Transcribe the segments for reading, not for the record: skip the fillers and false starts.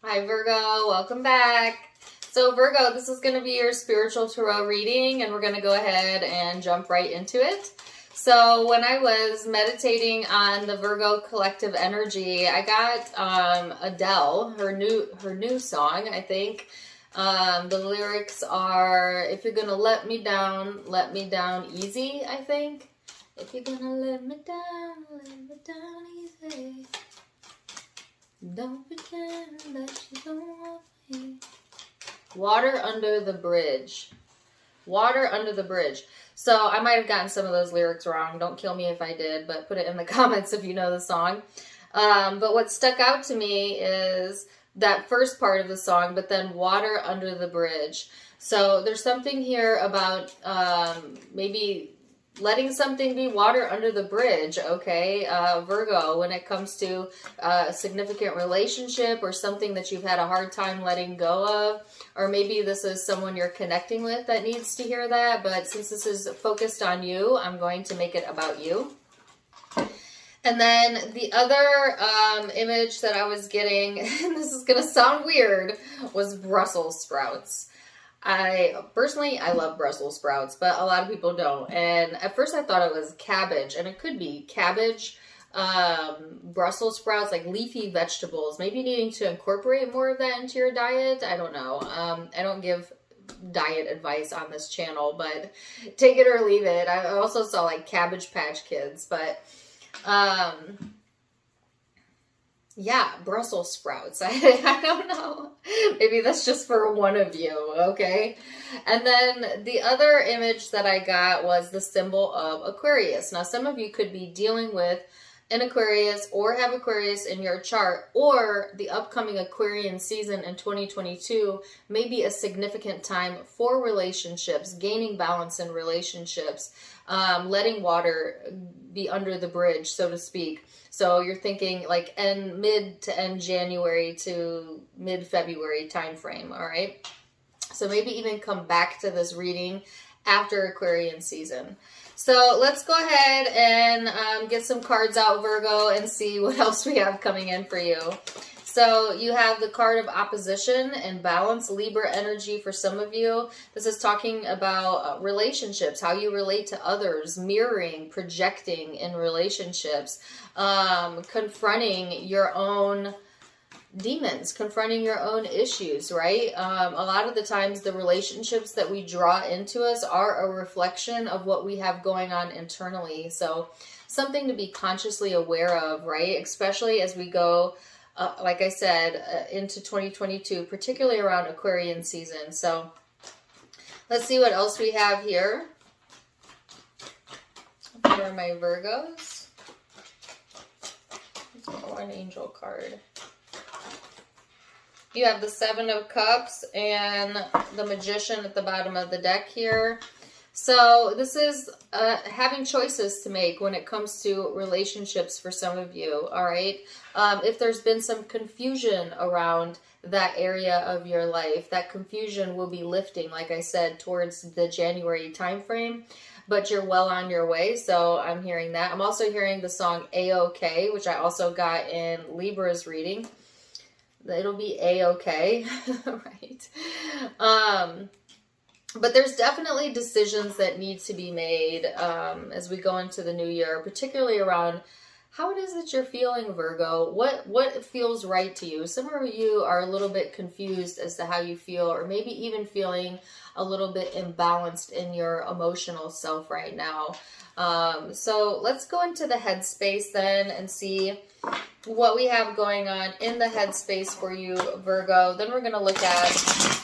Hi Virgo, welcome back. So Virgo, this is going to be your spiritual tarot reading, and we're going to go ahead and jump right into it. So when I was meditating on the Virgo collective energy, I got Adele, her new song, I think. The lyrics are, if you're going to let me down easy, I think. If you're going to let me down easy. Don't pretend that you don't want me. Water under the bridge. Water under the bridge. So I might have gotten some of those lyrics wrong. Don't kill me if I did, but put it in the comments if you know the song. But what stuck out to me is that first part of the song, but then water under the bridge. So there's something here about maybe letting something be water under the bridge, okay, Virgo, when it comes to a significant relationship or something that you've had a hard time letting go of, or maybe this is someone you're connecting with that needs to hear that, but since this is focused on you, I'm going to make it about you. And then the other image that I was getting, and this is going to sound weird, was Brussels sprouts. I love Brussels sprouts, but a lot of people don't. And at first I thought it was cabbage, and it could be cabbage, Brussels sprouts, like leafy vegetables, maybe needing to incorporate more of that into your diet. I don't know. I don't give diet advice on this channel, but take it or leave it. I also saw like Cabbage Patch Kids, but yeah, Brussels sprouts. I don't know. Maybe that's just for one of you, okay? And then the other image that I got was the symbol of Aquarius. Now, some of you could be dealing with an Aquarius or have Aquarius in your chart, or the upcoming Aquarian season in 2022 may be a significant time for relationships, gaining balance in relationships, letting water be under the bridge, so to speak. So you're thinking like mid to end January to mid-February time frame, all right? So maybe even come back to this reading after Aquarian season. So let's go ahead and get some cards out, Virgo, and see what else we have coming in for you. So you have the card of opposition and balance, Libra energy for some of you. This is talking about relationships, how you relate to others, mirroring, projecting in relationships, confronting your own demons, confronting your own issues, right? A lot of the times the relationships that we draw into us are a reflection of what we have going on internally. So something to be consciously aware of, right? Especially as we go, like I said, into 2022, particularly around Aquarian season. So let's see what else we have here for my Virgos. Let's get one angel card. You have the Seven of Cups and the Magician at the bottom of the deck here. So this is having choices to make when it comes to relationships for some of you, all right? If there's been some confusion around that area of your life, that confusion will be lifting, like I said, towards the January time frame, but you're well on your way, so I'm hearing that. I'm also hearing the song A-OK, which I also got in Libra's reading. It'll be A-OK, right? But there's definitely decisions that need to be made as we go into the new year, particularly around how it is that you're feeling, Virgo. What feels right to you? Some of you are a little bit confused as to how you feel, or maybe even feeling a little bit imbalanced in your emotional self right now. So let's go into the headspace then and see what we have going on in the headspace for you, Virgo. Then we're going to look at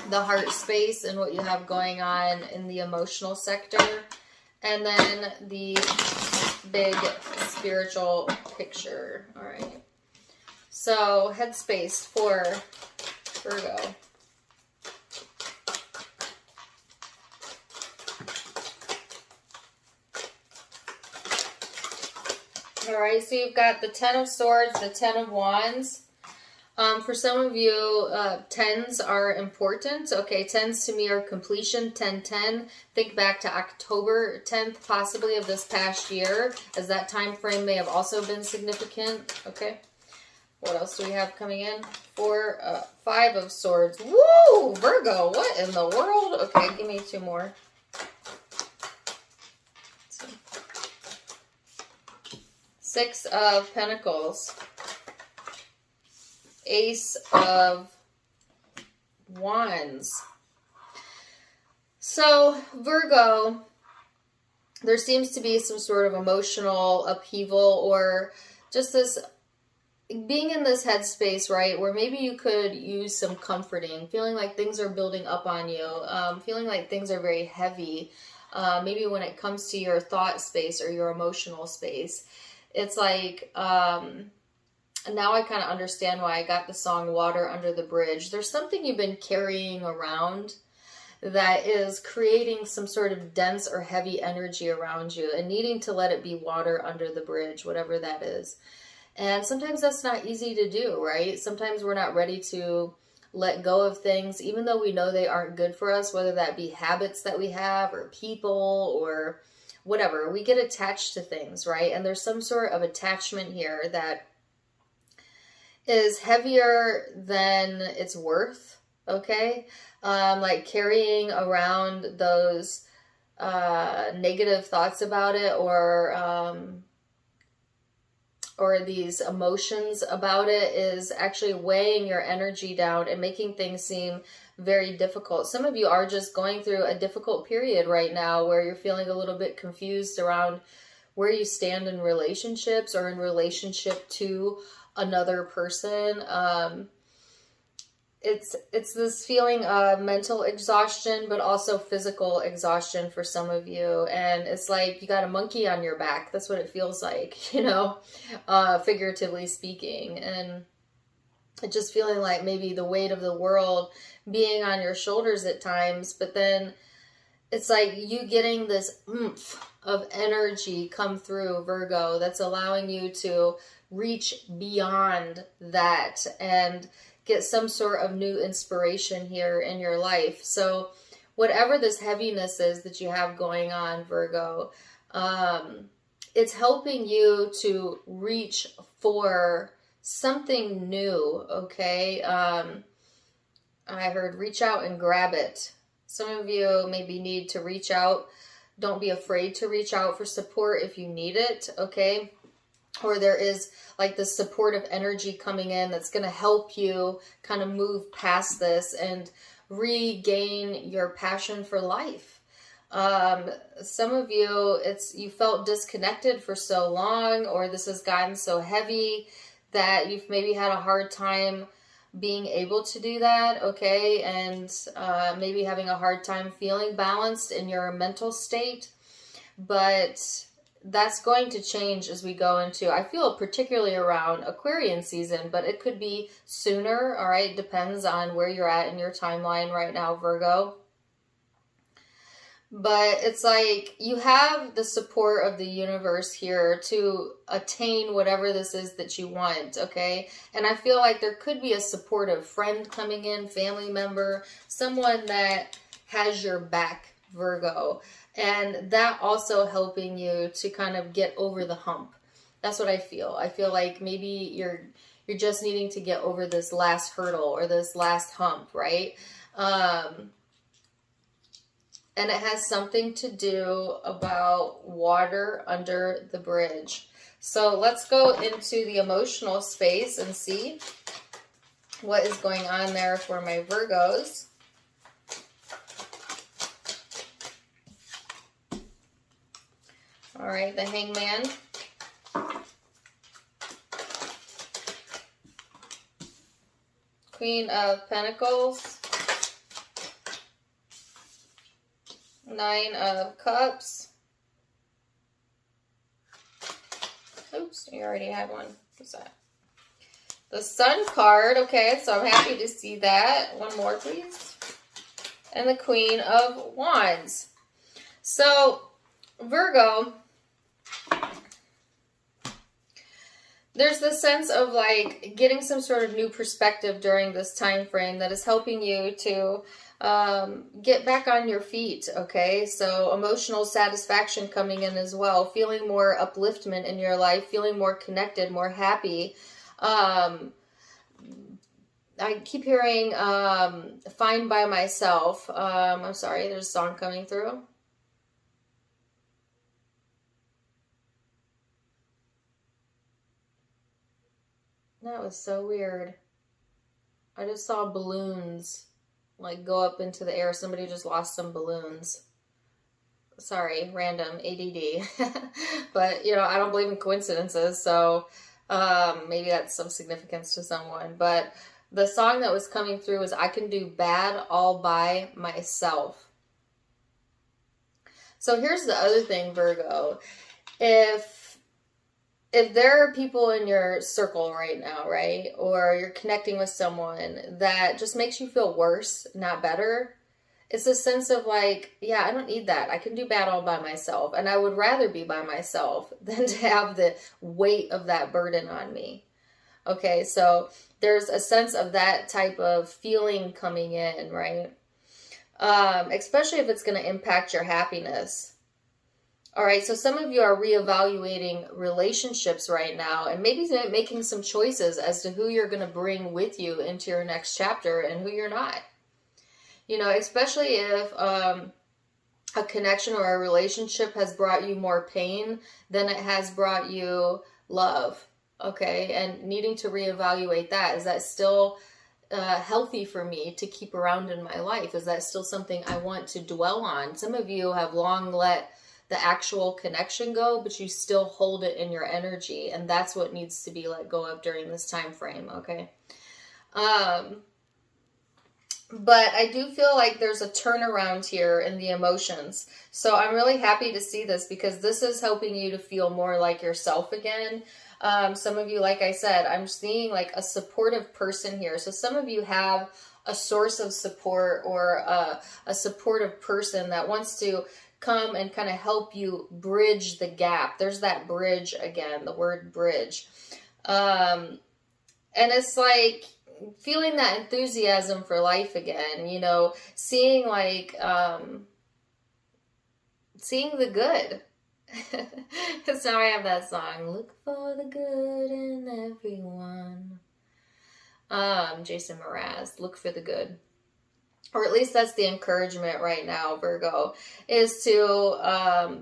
the heart space and what you have going on in the emotional sector. And then the big spiritual picture. All right. So headspace for Virgo. All right, so you've got the Ten of Swords, the Ten of Wands. For some of you, tens are important. Okay, tens to me are completion, 10-10. Think back to October 10th, possibly, of this past year, as that time frame may have also been significant. Okay. What else do we have coming in? 5 of Swords. Woo! Virgo, what in the world? Okay, give me 2 more. 6 of Pentacles. Ace of Wands. So, Virgo, there seems to be some sort of emotional upheaval or just this being in this headspace, right, where maybe you could use some comforting, feeling like things are building up on you, feeling like things are very heavy, maybe when it comes to your thought space or your emotional space. It's like, now I kind of understand why I got the song Water Under the Bridge. There's something you've been carrying around that is creating some sort of dense or heavy energy around you and needing to let it be water under the bridge, whatever that is. And sometimes that's not easy to do, right? Sometimes we're not ready to let go of things, even though we know they aren't good for us, whether that be habits that we have or people or whatever. We get attached to things, right? And there's some sort of attachment here that is heavier than it's worth, okay? Like carrying around those negative thoughts about it or these emotions about it is actually weighing your energy down and making things seem very difficult. Some of you are just going through a difficult period right now where you're feeling a little bit confused around where you stand in relationships or in relationship to another person. It's this feeling of mental exhaustion, but also physical exhaustion for some of you. And it's like you got a monkey on your back. That's what it feels like, you know, figuratively speaking. And just feeling like maybe the weight of the world being on your shoulders at times. But then it's like you getting this oomph of energy come through, Virgo, that's allowing you to reach beyond that and get some sort of new inspiration here in your life. So whatever this heaviness is that you have going on, Virgo, it's helping you to reach for something new, okay? I heard reach out and grab it. Some of you maybe need to reach out. Don't be afraid to reach out for support if you need it, okay? Or there is like this supportive energy coming in that's going to help you kind of move past this and regain your passion for life. Some of you, you felt disconnected for so long, or this has gotten so heavy that you've maybe had a hard time being able to do that, okay? And maybe having a hard time feeling balanced in your mental state. But that's going to change as we go into, I feel particularly around Aquarian season, but it could be sooner, all right? Depends on where you're at in your timeline right now, Virgo. But it's like you have the support of the universe here to attain whatever this is that you want, okay? And I feel like there could be a supportive friend coming in, family member, someone that has your back, Virgo. And that also helping you to kind of get over the hump. That's what I feel. I feel like maybe you're just needing to get over this last hurdle or this last hump, right? And it has something to do about water under the bridge. So let's go into the emotional space and see what is going on there for my Virgos. All right, the Hangman. Queen of Pentacles. 9 of Cups. Oops, you already had one. What's that? The Sun card. Okay, so I'm happy to see that. One more, please. And the Queen of Wands. So, Virgo, there's this sense of like getting some sort of new perspective during this time frame that is helping you to get back on your feet, okay? So emotional satisfaction coming in as well, feeling more upliftment in your life, feeling more connected, more happy. Um, I keep hearing Fine by Myself. I'm sorry, there's a song coming through. That was so weird. I just saw balloons like go up into the air. Somebody just lost some balloons. Sorry, random ADD. But, I don't believe in coincidences, so maybe that's some significance to someone. But the song that was coming through was I Can Do Bad All By Myself. So here's the other thing, Virgo. If there are people in your circle right now, right, or you're connecting with someone that just makes you feel worse, not better, it's a sense of like, yeah, I don't need that. I can do bad all by myself. And I would rather be by myself than to have the weight of that burden on me. Okay, so there's a sense of that type of feeling coming in, right? Especially if it's going to impact your happiness. All right, so some of you are reevaluating relationships right now and maybe making some choices as to who you're going to bring with you into your next chapter and who you're not. Especially if a connection or a relationship has brought you more pain than it has brought you love. Okay, and needing to reevaluate that. Is that still healthy for me to keep around in my life? Is that still something I want to dwell on? Some of you have long let the actual connection go, but you still hold it in your energy, and that's what needs to be let go of during this time frame. Okay. But I do feel like there's a turnaround here in the emotions. So I'm really happy to see this because this is helping you to feel more like yourself again. Some of you, like I said, I'm seeing like a supportive person here. So some of you have a source of support or a supportive person that wants to come and kind of help you bridge the gap. There's that bridge again, the word bridge. And it's like feeling that enthusiasm for life again, seeing like, seeing the good. Because now I have that song, look for the good in everyone. Jason Mraz, look for the good. Or at least that's the encouragement right now, Virgo, is to,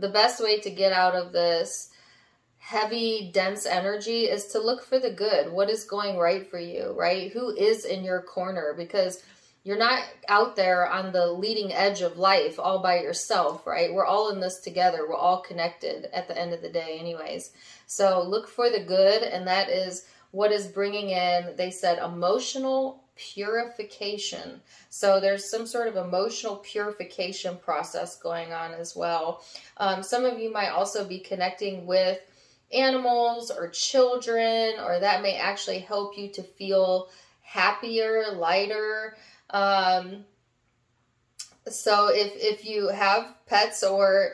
the best way to get out of this heavy, dense energy is to look for the good. What is going right for you, right? Who is in your corner? Because you're not out there on the leading edge of life all by yourself, right? We're all in this together. We're all connected at the end of the day anyways. So look for the good, and that is what is bringing in, they said, emotional purification. So there's some sort of emotional purification process going on as well. Some of you might also be connecting with animals or children, or that may actually help you to feel happier, lighter. So if you have pets or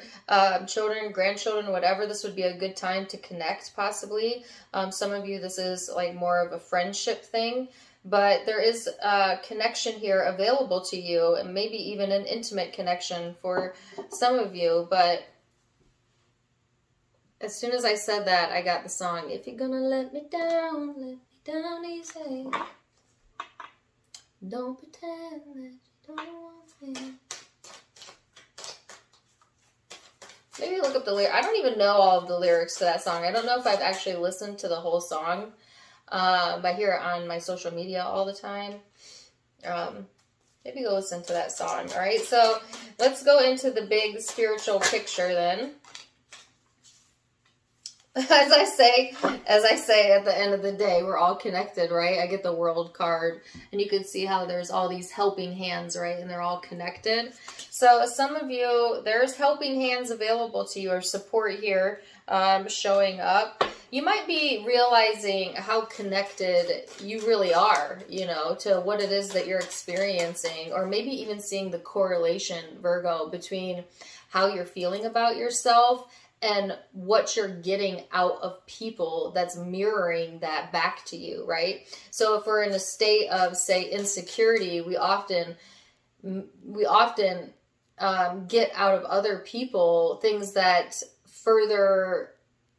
children, grandchildren, whatever, this would be a good time to connect possibly. Some of you, this is like more of a friendship thing, but there is a connection here available to you, and maybe even an intimate connection for some of you. But as soon as I said that, I got the song, if you're gonna let me down easy. Don't pretend that you don't want me. Maybe look up the lyrics. I don't even know all of the lyrics to that song. I don't know if I've actually listened to the whole song. But I hear it on my social media all the time. Maybe go listen to that song. All right, so let's go into the big spiritual picture then. As I say at the end of the day, we're all connected, right? I get the world card, and you can see how there's all these helping hands, right? And they're all connected. So some of you, there's helping hands available to you, or support here showing up. You might be realizing how connected you really are, to what it is that you're experiencing, or maybe even seeing the correlation, Virgo, between how you're feeling about yourself and what you're getting out of people that's mirroring that back to you, right? So if we're in a state of, say, insecurity, we often get out of other people things that further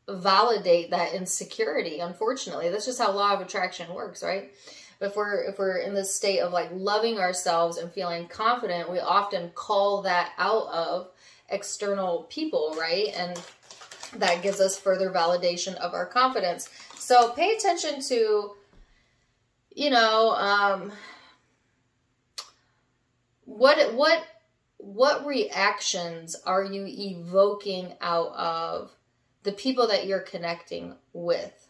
validate that insecurity. Unfortunately, that's just how law of attraction works, right? If we're in this state of like loving ourselves and feeling confident, we often call that out of external people, right? And that gives us further validation of our confidence. So pay attention to, you know, what reactions are you evoking out of the people that you're connecting with?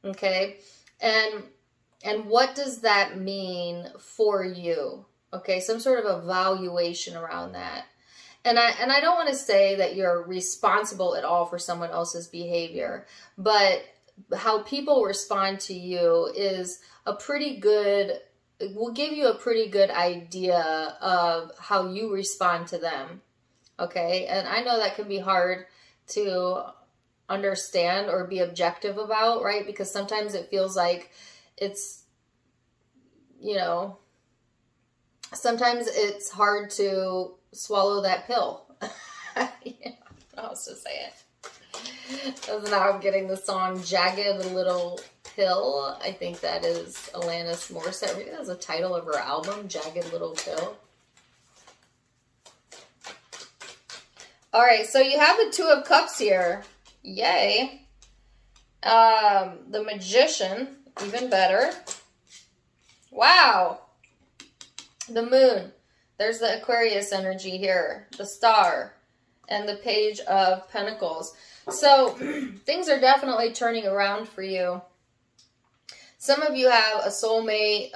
Okay? And what does that mean for you? Okay, some sort of evaluation around that. And I don't want to say that you're responsible at all for someone else's behavior, but how people respond to you is a pretty good, will give you a pretty good idea of how you respond to them. Okay, and I know that can be hard to understand or be objective about, right? Because sometimes it feels like it's, you know, sometimes it's hard to swallow that pill. I don't know how else to say it. So now I'm getting the song Jagged Little Pill. I think that is Alanis Morissette. Maybe that's the title of her album, Jagged Little Pill. All right, so you have the Two of Cups here. Yay. The Magician, even better. Wow. The Moon. There's the Aquarius energy here. The Star. And the Page of Pentacles. So, things are definitely turning around for you. Some of you have a soulmate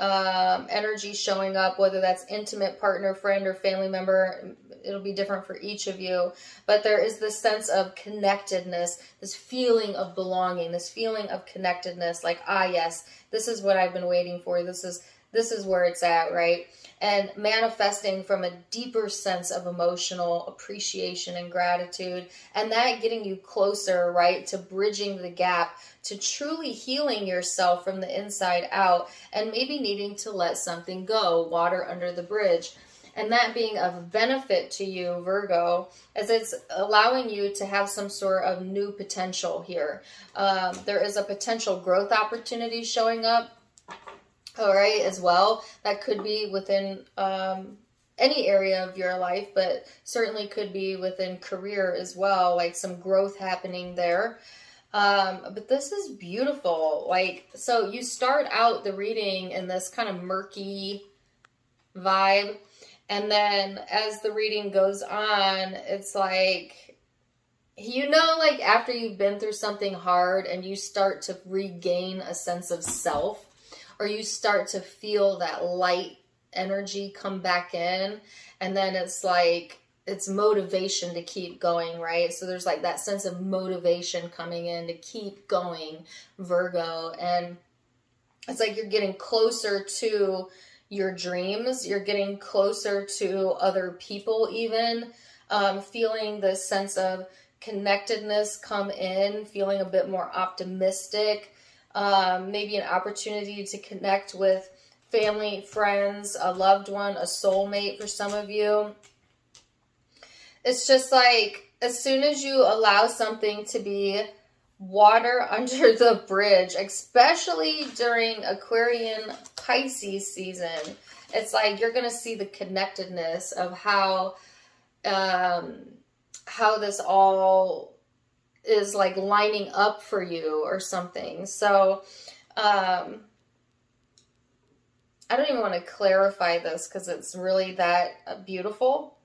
energy showing up, whether that's intimate partner, friend, or family member. It'll be different for each of you. But there is this sense of connectedness, this feeling of belonging, this feeling of connectedness. Like, ah, yes, this is what I've been waiting for. This is where it's at, right? And manifesting from a deeper sense of emotional appreciation and gratitude. And that getting you closer, right, to bridging the gap, to truly healing yourself from the inside out, and maybe needing to let something go, water under the bridge. And that being of benefit to you, Virgo, as it's allowing you to have some sort of new potential here. There is a potential growth opportunity showing up, all right, as well. That could be within any area of your life, but certainly could be within career as well, like some growth happening there. But this is beautiful. Like, so you start out the reading in this kind of murky vibe. And then as the reading goes on, it's like, you know, like after you've been through something hard and you start to regain a sense of self, or you start to feel that light energy come back in, and then it's like, it's motivation to keep going, right? So there's like that sense of motivation coming in to keep going, Virgo. And it's like you're getting closer to your dreams. You're getting closer to other people even. Feeling this sense of connectedness come in, feeling a bit more optimistic. Maybe an opportunity to connect with family, friends, a loved one, a soulmate for some of you. It's just like, as soon as you allow something to be water under the bridge, especially during Aquarian Pisces season, it's like you're going to see the connectedness of how this all is like lining up for you or something. So, I don't even want to clarify this because it's really that beautiful.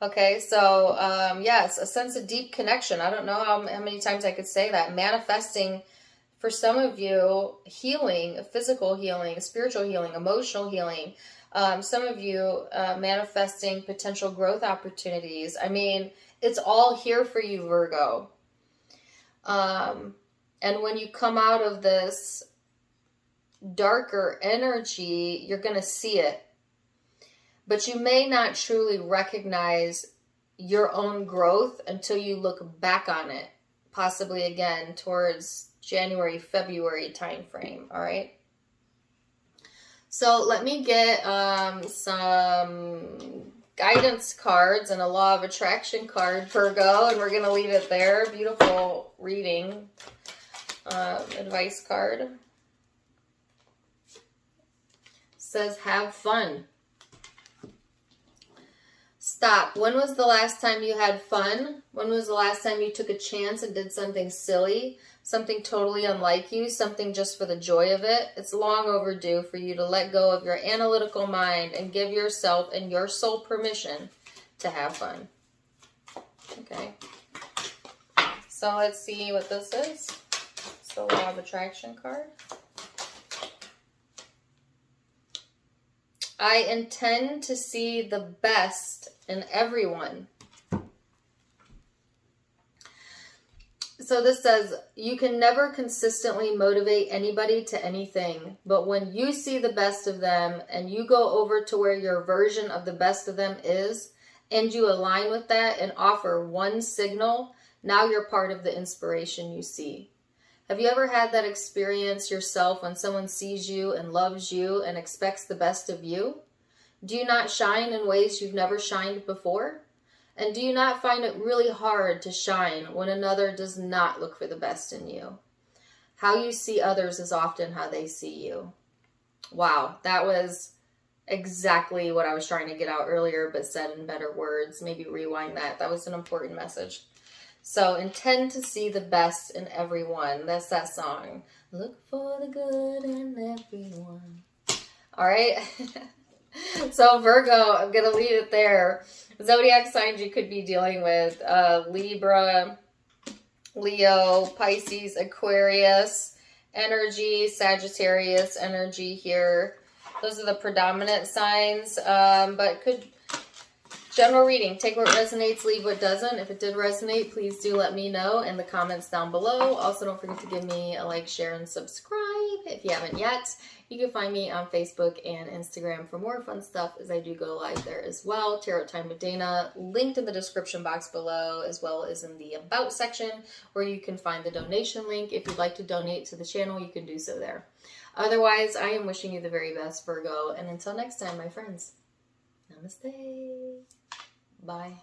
Okay, so, yes, a sense of deep connection. I don't know how many times I could say that. Manifesting, for some of you, healing, physical healing, spiritual healing, emotional healing. Some of you manifesting potential growth opportunities. I mean, it's all here for you, Virgo. And when you come out of this darker energy, you're going to see it. But you may not truly recognize your own growth until you look back on it, possibly again towards January, February timeframe, all right? So let me get some guidance cards and a law of attraction card, Virgo, and we're going to leave it there. Beautiful reading. Advice card. Says, have fun. Stop. When was the last time you had fun? When was the last time you took a chance and did something silly? Something totally unlike you? Something just for the joy of it? It's long overdue for you to let go of your analytical mind and give yourself and your soul permission to have fun. Okay. So let's see what this is. It's the Law of Attraction card. I intend to see the best in everyone. So this says, you can never consistently motivate anybody to anything, but when you see the best of them and you go over to where your version of the best of them is, and you align with that and offer one signal, now you're part of the inspiration you see. Have you ever had that experience yourself when someone sees you and loves you and expects the best of you? Do you not shine in ways you've never shined before? And do you not find it really hard to shine when another does not look for the best in you? How you see others is often how they see you. Wow, that was exactly what I was trying to get out earlier, but said in better words. Maybe rewind that. That was an important message. So intend to see the best in everyone. That's that song. Look for the good in everyone. All right. So Virgo, I'm going to leave it there. Zodiac signs you could be dealing with. Libra, Leo, Pisces, Aquarius energy, Sagittarius energy here. Those are the predominant signs. But could... General reading. Take what resonates, leave what doesn't. If it did resonate, please do let me know in the comments down below. Also, don't forget to give me a like, share, and subscribe if you haven't yet. You can find me on Facebook and Instagram for more fun stuff as I do go live there as well. Tarot Time with Dana, linked in the description box below, as well as in the About section, where you can find the donation link. If you'd like to donate to the channel, you can do so there. Otherwise, I am wishing you the very best, Virgo. And until next time, my friends, namaste. Bye.